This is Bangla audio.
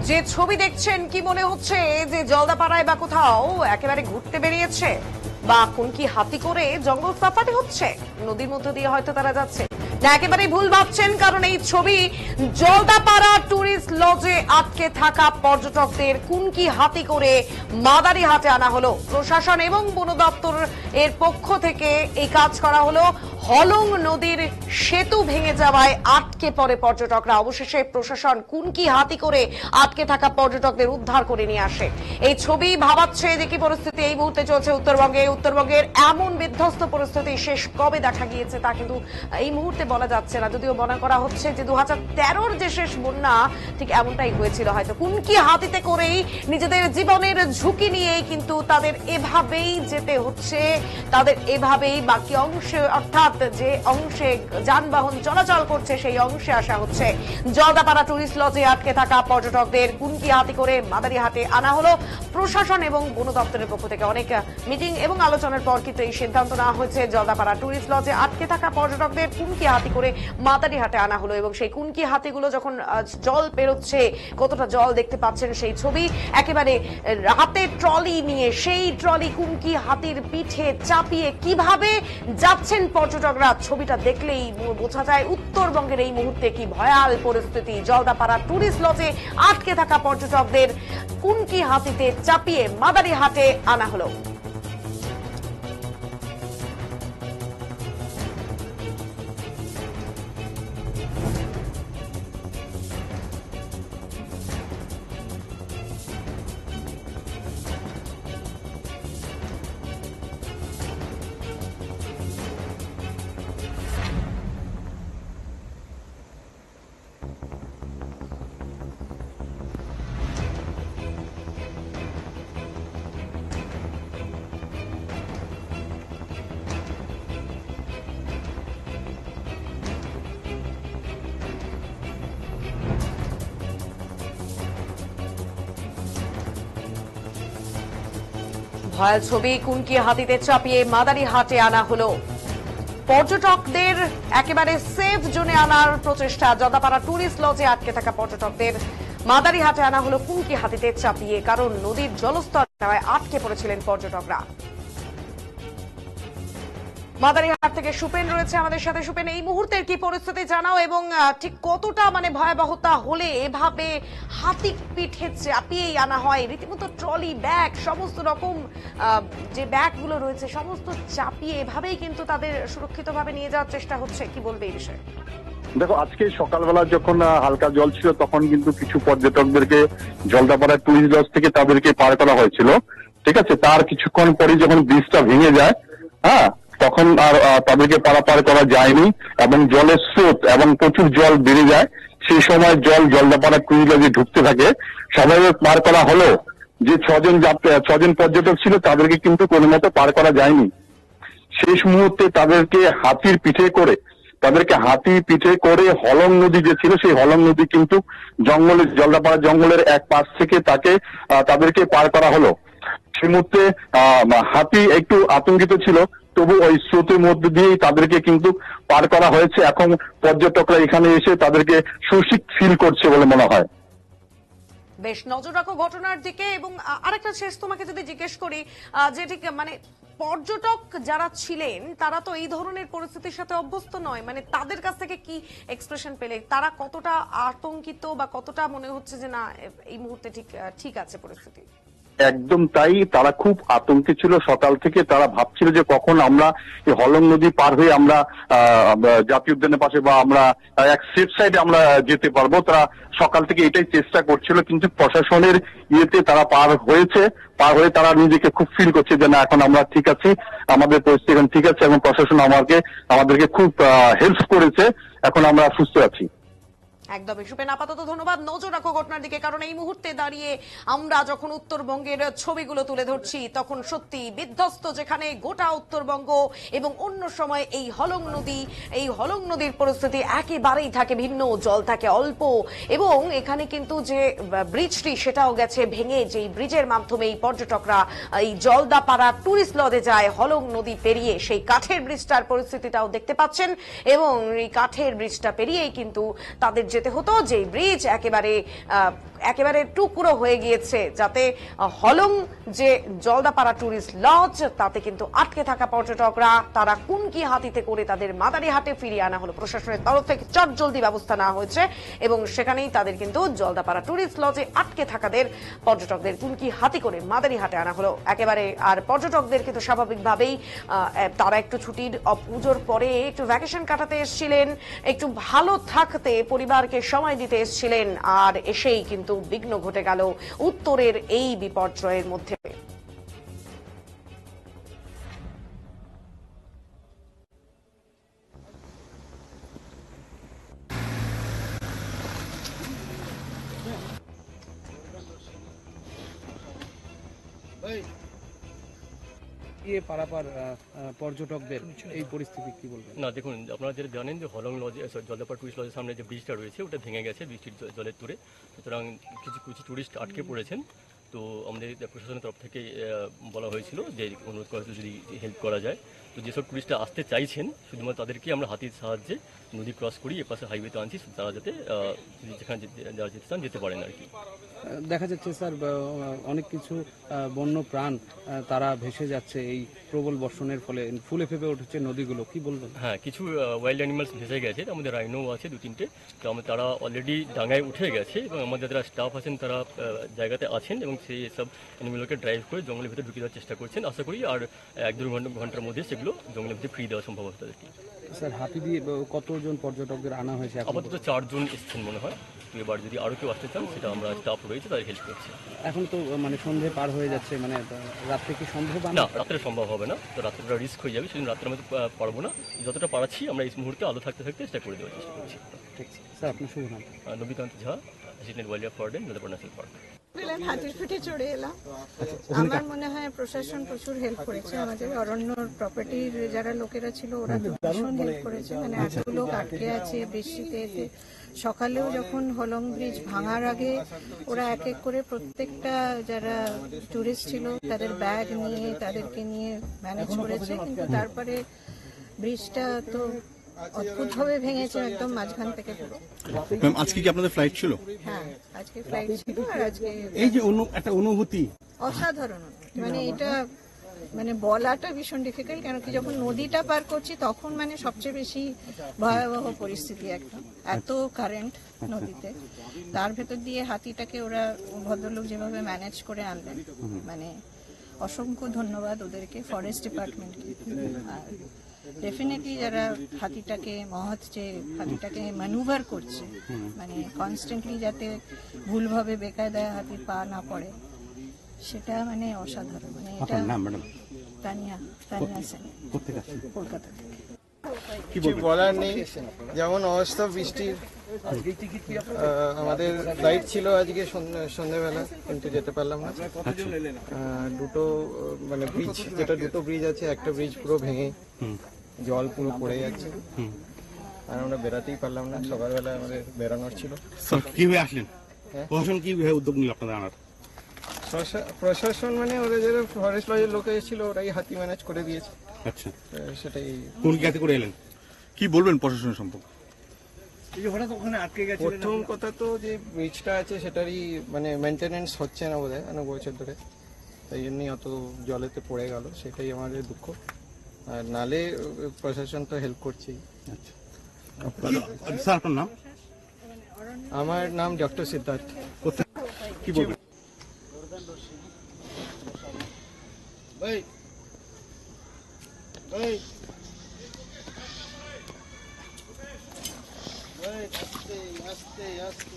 যে ছবি দেখছেন কি মনে হচ্ছে যে জলদাপাড়ায় বা কোথাও একেবারে ঘুরতে বেরিয়েছে, বা কোন কি হাতি করে জঙ্গল সাফারি হচ্ছে, নদীর মধ্য দিয়ে হয়তো তারা যাচ্ছে না? একেবারেই ভুল ভাবছেন, কারণ এই ছবি জলদাপাড়া টুরিস্ট লজে আটকে থাকা পর্যটকদের কুনকি হাতি করে মাদারিহাটে আনা হলো। প্রশাসন এবং বন দপ্তর এর পক্ষ থেকে এই কাজ করা হলো। হলং নদীর সেতু ভেঙে যাওয়ায় আটকে পড়ে পর্যটকরা। অবশেষে প্রশাসন কুনকি হাতি করে আটকে থাকা পর্যটকদের উদ্ধার করে নিয়ে আসে। এই ছবি ভাবাচ্ছে যে কি পরিস্থিতি এই মুহূর্তে চলছে উত্তরবঙ্গে। উত্তরবঙ্গের এমন বিধ্বস্ত পরিস্থিতি শেষ কবে দেখা গিয়েছে তা কিন্তু এই মুহূর্তে বলা যাচ্ছে না, যদিও মনে করা হচ্ছে যে 2013 যে শেষ বন্যা ঠিক এমনটাই হয়েছিল হয়তো। কুনকি হাতিতে করেই নিজেদের জীবনের ঝুঁকি নিয়েই কিন্তু তাদের এভাবেই যেতে হচ্ছে, তাদের এভাবেই বাকি অংশে, অর্থাৎ যে অংশে যানবাহন চলাচল করছে সেই অংশে আসা হচ্ছে। জলদাপাড়া টুরিস্ট লজে আটকে থাকা পর্যটকদের কুনকি হাতি করে মাদারিহাটে আনা হলো। প্রশাসন এবং বন দপ্তরের পক্ষ থেকে অনেক মিটিং এবং আলোচনার পর কিন্তু এই সিদ্ধান্ত নেওয়া হয়েছে। জলদাপাড়া টুরিস্ট লজে আটকে থাকা পর্যটকদের কুনকি হাতি করে মাদারিহাটে আনা হলো। এবং সেই কুনকি হাতিগুলো যখন জল পেরোচ্ছে, কতটা জল দেখতে পাচ্ছেন সেই ছবি, একেবারে হাতে ট্রলি নিয়ে সেই ট্রলি কুনকি হাতির পিঠে চাপিয়ে কিভাবে যাচ্ছেন পর্যটকরা, ছবিটা দেখলেই বোঝা যায় উত্তরবঙ্গের এই মুহূর্তে কি ভয়াল পরিস্থিতি। জলদাপাড়া টুরিস্ট লজে আটকে থাকা পর্যটকদের কুনকি হাতিতে চাপিয়ে মাদারিহাটে আনা হলো। ভয়াল ছবি, কুনকি হাতিতে চাপিয়ে মাদারিহাটে আনা হলো। পর্যটকদের একেবারে সেফ জোনে আনার প্রচেষ্টা। জলদাপাড়া টুরিস্ট লজে আটকে থাকা পর্যটকদের মাদারিহাটে আনা হলো কুনকি হাতিতে চাপিয়ে, কারণ নদীর জলস্তর আটকে পড়েছিলেন পর্যটকরা। মাদারিহাট থেকে সুপেন রয়েছে আমাদের সাথে। সুপেন, এই মুহূর্তের কি পরিস্থিতি জানাও, এবং ঠিক কতটা ভয়াবহতা হলে এভাবে হাতি পিঠে চাপিয়েই আনা হয়? রীতিমতো ট্রলি, ব্যাগ, সমস্ত রকম যে ব্যাগগুলো রয়েছে সমস্ত চাপিয়ে এভাবেই কিন্তু তাদের সুরক্ষিতভাবে নিয়ে যাওয়ার চেষ্টা হচ্ছে, কি বলবে এই বিষয়ে? দেখো, আজকে সকালবেলা যখন হালকা জল ছিল তখন কিন্তু কিছু পর্যটকদেরকে জলদাপাড়া টুরিস্ট লজ থেকে তাদেরকে পার করা হয়েছিল। ঠিক আছে, তার কিছুক্ষণ পরে যখন ব্রিজটা ভেঙে যায়, হ্যাঁ, তখন আর তাদেরকে পারাপার করা যায়নি এবং জলের স্রোত এবং প্রচুর জল বেড়ে যায়। সেই সময় জল জলদাপাড়া টুরিস্ট লজে ঢুকতে থাকে। সবাই পার করা হলো। যে ছজন পর্যটক ছিল তাদেরকে কিন্তু কোনো মতো পার করা যায়নি। শেষ মুহূর্তে তাদেরকে হাতি পিঠে করে হলং নদী যে ছিল সেই হলং নদী কিন্তু জলদাপাড়া জঙ্গলের এক পাশ থেকে তাদেরকে পার করা হলো। সেই মুহূর্তে হাতি একটু আতঙ্কিত ছিল, তবু ওই স্রোতের মধ্যে দিয়েই তাদেরকে কিন্তু পার করা হয়েছে। এখন পর্যটকরা এখানে এসে তাদেরকে সুরক্ষিত ফিল করছে বলে মনে হয়। বেশ, নজর রাখো ঘটনার দিকে। এবং আরেকটা শেষ তোমাকে যদি জিজ্ঞেস করি, যে ঠিক পর্যটক যারা ছিলেন তারা তো এই ধরনের পরিস্থিতির সাথে অভ্যস্ত নয়, তাদের কাছ থেকে কি এক্সপ্রেশন পেলে, তারা কতটা আতঙ্কিত বা কতটা মনে হচ্ছে যে না এই মুহূর্তে ঠিক আছে পরিস্থিতি? একদম তাই, তারা খুব আতঙ্কে ছিল। সকাল থেকে তারা ভাবছিল যে কখন আমরা এই হলং নদী পার হয়ে আমরা জাতীয় উদ্যানের পাশে বা আমরা এক সেফ সাইডে আমরা যেতে পারবো। তারা সকাল থেকে এটাই চেষ্টা করছিল, কিন্তু প্রশাসনের ইয়েতে তারা পার হয়ে তারা নিজেকে খুব ফিল করছে যে না, এখন আমরা ঠিক আছি, আমাদের পরিস্থিতি এখন ঠিক আছে এবং প্রশাসন আমাদেরকে খুব হেল্প করেছে, এখন আমরা সুস্থ আছি। একদমই সুপেন, আপাতত ধন্যবাদ। নজর রাখো ঘটনার দিকে, কারণ এই মুহূর্তে দাঁড়িয়ে আমরা যখন উত্তরবঙ্গের ছবিগুলো তুলে ধরছি তখন সত্যি বিধ্বস্ত যেখানে গোটা উত্তরবঙ্গ, এবং অন্য সময় এই হলং নদীর পরিস্থিতি একেবারেই থাকে ভিন্ন। জল থাকে অল্প, এবং এখানে কিন্তু যে ব্রিজটি সেটাও গেছে ভেঙে, যেই ব্রিজের মাধ্যমে এই পর্যটকরা এই জলদাপাড়া টুরিস্ট লজে যায় হলং নদী পেরিয়ে। সেই কাঠের ব্রিজটার পরিস্থিতিটাও দেখতে পাচ্ছেন, এবং এই কাঠের ব্রিজটা পেরিয়েই কিন্তু তাদের যেতে হতো, যে ব্রিজ একেবারে একেবারে টুকরো হয়ে গিয়েছে, যাতে হলং যে জলদাপাড়া টুরিস্ট লজ তাতে কিন্তু আটকে থাকা পর্যটকরা তারা কোন কি হাতিতে করে তাদের মাদারিহাটে ফিরিয়ে আনা হলো। প্রশাসনের তরফ থেকে চটজলদি ব্যবস্থা নেওয়া হয়েছে এবং সেখানেই তাদের কিন্তু জলদাপাড়া টুরিস্ট লজে আটকে থাকাদের পর্যটকদের কোন কি হাতি করে মাদারিহাটে আনা হলো একেবারে। আর পর্যটকদের কিন্তু স্বাভাবিকভাবেই তারা একটু ছুটির পুজোর পরে একটু ভ্যাকেশন কাটাতে এসেছিলেন, একটু ভালো থাকতে পরিবারকে সময় দিতে এসেছিলেন, আর এসেই কিন্তু বিঘ্ন ঘটে গেল উত্তরের এই বিপর্যয়ের মধ্যে। পারাপার পর্যটকদের এই পরিস্থিতি কি বলবেন? না দেখুন, আপনারা যেটা জানেন যে হলং লজে জলদাপাড়া টুরিস্ট লজের সামনে যে ব্রিজটা রয়েছে ওটা ভেঙে গেছে বৃষ্টির জলের তুরে, সুতরাং কিছু কিছু টুরিস্ট আটকে পড়েছেন। তো আমাদের প্রশাসনের তরফ থেকে বলা হয়েছিল যে অনুরোধ করা যদি হেল্প করা যায়। তো যেসব টুরিস্টরা আসতে চাইছেন শুধুমাত্র তাদেরকে আমরা হাতির সাহায্যে নদী ক্রস করি এপাশে হাইওয়েতে আনছি, তারা যাতে যেখানে যারা যেতে চান যেতে পারেন আর কি। দেখা যাচ্ছে স্যার অনেক কিছু বন্য প্রাণ তারা ভেসে যাচ্ছে এই প্রবল বর্ষণের ফলে, ফুলে ফেপে উঠেছে নদীগুলো, কি বলবেন? হ্যাঁ, কিছু ওয়াইল্ড অ্যানিমালস ভেসে গেছে, তার মধ্যে রাইনো আছে 2-3টে। তো তারা অলরেডি ডাঙায় উঠে গেছে এবং আমাদের যারা স্টাফ আছেন তারা জায়গাতে আছেন এবং সেই সব অ্যানিমালকে ড্রাইভ করে জঙ্গলের ভিতরে ঢুকে দেওয়ার চেষ্টা করছেন। আশা করি আর 1-2 ঘন্টার মধ্যে সেগুলো জঙ্গলের ভিতরে ফ্রি দেওয়া সম্ভব হবে তাদেরকে। স্যার হাতি দিয়ে কতজন পর্যটকদের আনা হয়েছে? আপাতত 4 জন এসছেন মনে হয়। তো এবার যদি আরও কেউ আসতে চান সেটা আমরা স্টাফ রয়েছে তাদের হেল্প করছি। এখন তো মানে সন্ধে পার হয়ে যাচ্ছে, মানে রাত্রে কি সম্ভব? না, রাত্রে সম্ভব হবে না, তো রাত্রেটা রিস্ক হয়ে যাবে, সেদিন রাত্রে আমরা পারবো না। যতটা পারছি আমরা এই মুহূর্তে আলো থাকতে থাকতে চেষ্টা করে দেওয়ার চেষ্টা করছি। ঠিক আছে স্যার, আপনার শুভ নাম? Nabikanta Jha, assistant wildlife warden, Jaldapara national park. হাতির পিঠে চড়ে এলাম। আমার মনে হয় প্রশাসন প্রচুর হেল্প করেছে, আমাদের অরণ্য প্রপার্টির যারা লোকেরা ছিল ওরা তো ভীষণ হেল্প করেছে। মানে এত লোক আটকে আছে বৃষ্টিতে, এতে সকালেও যখন হলং ব্রিজ ভাঙার আগে ওরা এক এক করে প্রত্যেকটা যারা টুরিস্ট ছিল তাদের ব্যাগ নিয়ে তাদেরকে নিয়ে ম্যানেজ করেছে, কিন্তু তারপরে ব্রিজটা তো অদ্ভুতভাবে ভেঙেছে একদম মাঝখান থেকে পুরো। ম্যাম, আজকে কি আপনাদের ফ্লাইট ছিল? হ্যাঁ, আজকে ফ্লাইট ছিল। আর আজকে এই যে একটা অনুভূতি অসাধারণ, মানে এটা মানে বলাটা ভীষণ ডিফিকাল্ট, কেন কি যখন নদীটা পার করছি তখন মানে সবচেয়ে বেশি ভয়াবহ পরিস্থিতি একদম, এত কারেন্ট নদীতে, তার ভেতর দিয়ে হাতিটাকে ওরা ভদ্রলোক যেভাবে ম্যানেজ করে আনলেন, মানে অসংখ্য ধন্যবাদ ওদেরকে, ফরেস্ট ডিপার্টমেন্টকে। আর ডেফিনেটলি যারা হাতিটাকে মহৎ যে হাতিটাকে ম্যানুভার করছে, মানে কনস্ট্যান্টলি যাতে ভুলভাবে বেকায়দায় হাতির পা না পড়ে, সেটা মানে অসাধারণ। মানে এটা তানিয়া সেন, কলকাতা থেকে। কিছু বলার নেই, যেমন অবস্থা বৃষ্টির। আমাদের ফ্লাইট ছিল আজকে সন্ধ্যাবেলা, কিন্তু যেতে পারলাম না। দুটো মানে ব্রিজ, যেটা দুটো ব্রিজ আছে, একটা ব্রিজ পুরো ভেঙে জল পুরো পড়ে যাচ্ছে, আর আমরা বেরাতেই পারলাম না। সকালবেলা আমাদের বেরানোর ছিল। কিভাবে আসলেন? প্রশাসন কিভাবে উদ্যোগ নিল আপনাদের আনার? প্রশাসন মানে ওরা যারা ফরেস্ট লজের লোক এসেছিল ওরাই হাতি ম্যানেজ করে দিয়েছে। আচ্ছা, সেটাই। কোন গাড়িতে করে এলেন? কি বলবেন প্রশাসনের সম্পর্কে? প্রথম কথা তো যে ব্রিজটা আছে সেটারই মানে মেনটেনেন্স হচ্ছে না বোধহয় অনেক বছর ধরে, তাই জন্যই অত জলেতে পড়ে গেল, সেটাই আমাদের দুঃখ। আর নালে প্রশাসন তো হেল্প করছেই। আচ্ছা স্যার, আপনার নাম? আমার নাম ডক্টর সিদ্ধার্থ। কি বলবেন? আস্তে আস্তে